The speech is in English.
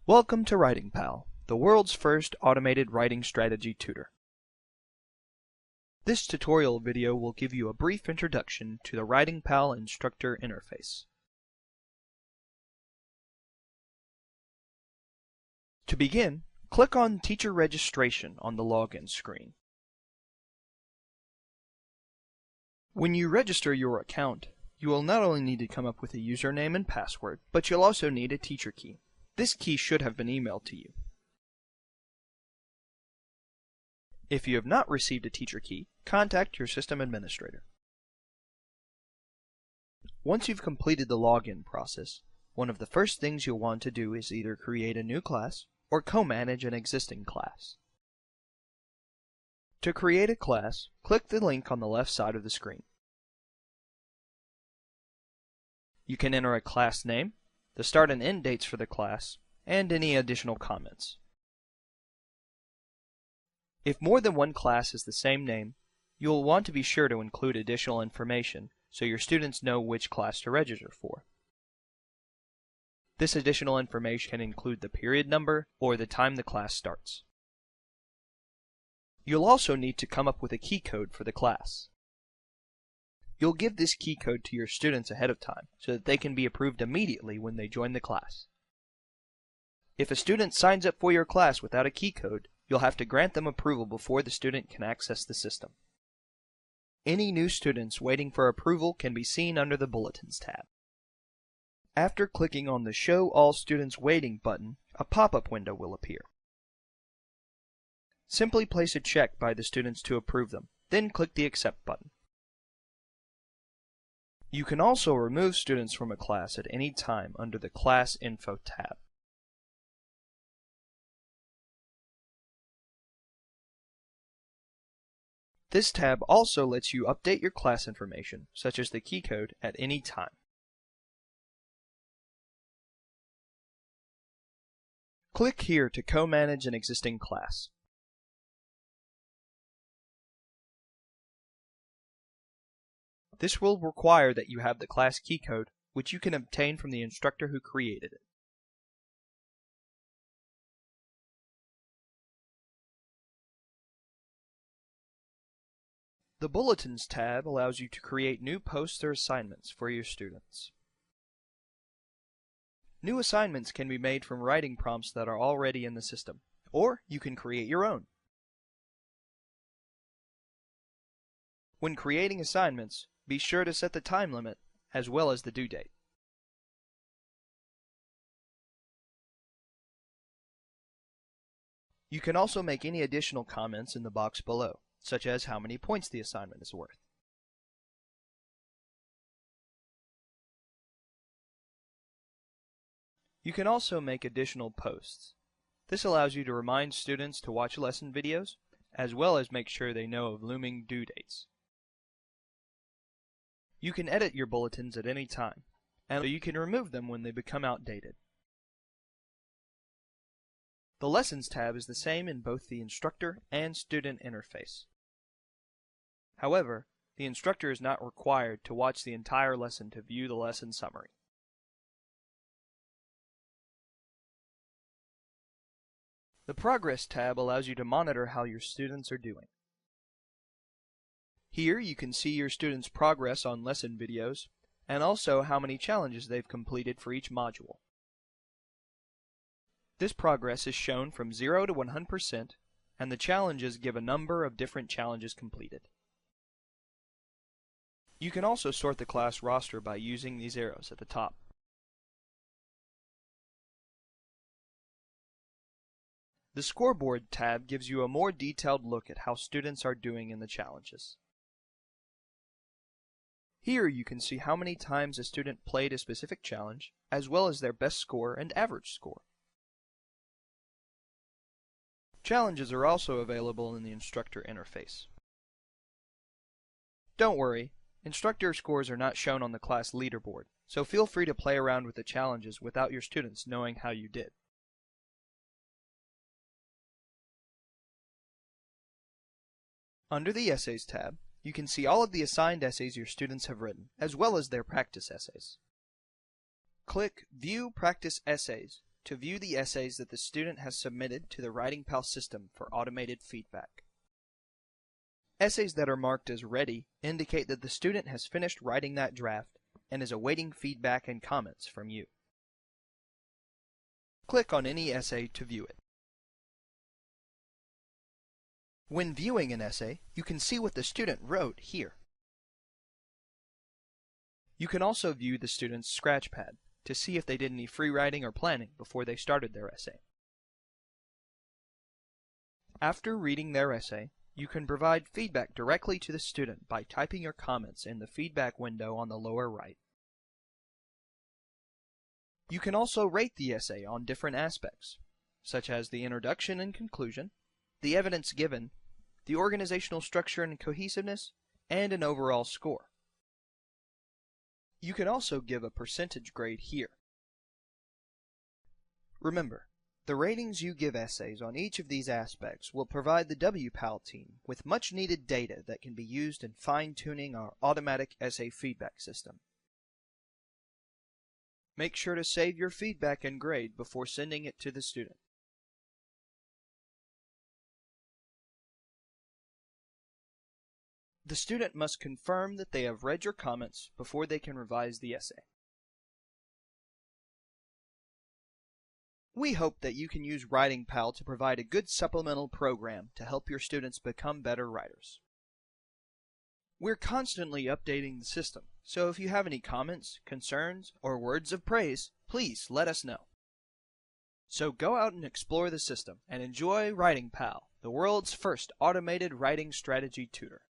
Welcome to WritingPal, the world's first automated writing strategy tutor. This tutorial video will give you a brief introduction to the WritingPal instructor interface. To begin, click on Teacher Registration on the login screen. When you register your account, you will not only need to come up with a username and password, but you'll also need a teacher key. This key should have been emailed to you. If you have not received a teacher key, contact your system administrator. Once you've completed the login process, one of the first things you'll want to do is either create a new class or co-manage an existing class. To create a class, click the link on the left side of the screen. You can enter a class name, the start and end dates for the class, and any additional comments. If more than one class has the same name, you will want to be sure to include additional information so your students know which class to register for. This additional information can include the period number or the time the class starts. You'll also need to come up with a key code for the class. You'll give this key code to your students ahead of time so that they can be approved immediately when they join the class. If a student signs up for your class without a key code, you'll have to grant them approval before the student can access the system. Any new students waiting for approval can be seen under the Bulletins tab. After clicking on the Show All Students Waiting button, a pop-up window will appear. Simply place a check by the students to approve them, then click the Accept button. You can also remove students from a class at any time under the Class Info tab. This tab also lets you update your class information, such as the key code, at any time. Click here to co-manage an existing class. This will require that you have the class key code, which you can obtain from the instructor who created it. The Bulletins tab allows you to create new posts or assignments for your students. New assignments can be made from writing prompts that are already in the system, or you can create your own. When creating assignments, be sure to set the time limit as well as the due date. You can also make any additional comments in the box below, such as how many points the assignment is worth. You can also make additional posts. This allows you to remind students to watch lesson videos, as well as make sure they know of looming due dates. You can edit your bulletins at any time, and you can remove them when they become outdated. The Lessons tab is the same in both the instructor and student interface. However, the instructor is not required to watch the entire lesson to view the lesson summary. The Progress tab allows you to monitor how your students are doing. Here you can see your students' progress on lesson videos, and also how many challenges they've completed for each module. This progress is shown from 0 to 100%, and the challenges give a number of different challenges completed. You can also sort the class roster by using these arrows at the top. The Scoreboard tab gives you a more detailed look at how students are doing in the challenges. Here you can see how many times a student played a specific challenge, as well as their best score and average score. Challenges are also available in the instructor interface. Don't worry, instructor scores are not shown on the class leaderboard, so feel free to play around with the challenges without your students knowing how you did. Under the Essays tab, you can see all of the assigned essays your students have written, as well as their practice essays. Click View Practice Essays to view the essays that the student has submitted to the WritingPal system for automated feedback. Essays that are marked as ready indicate that the student has finished writing that draft and is awaiting feedback and comments from you. Click on any essay to view it. When viewing an essay, you can see what the student wrote here. You can also view the student's scratch pad to see if they did any free writing or planning before they started their essay. After reading their essay, you can provide feedback directly to the student by typing your comments in the feedback window on the lower right. You can also rate the essay on different aspects, such as the introduction and conclusion, the evidence given, the organizational structure and cohesiveness, and an overall score. You can also give a percentage grade here. Remember, the ratings you give essays on each of these aspects will provide the WPAL team with much needed data that can be used in fine-tuning our automatic essay feedback system. Make sure to save your feedback and grade before sending it to the student. The student must confirm that they have read your comments before they can revise the essay. We hope that you can use WritingPal to provide a good supplemental program to help your students become better writers. We're constantly updating the system, so if you have any comments, concerns, or words of praise, please let us know. So go out and explore the system and enjoy WritingPal, the world's first automated writing strategy tutor.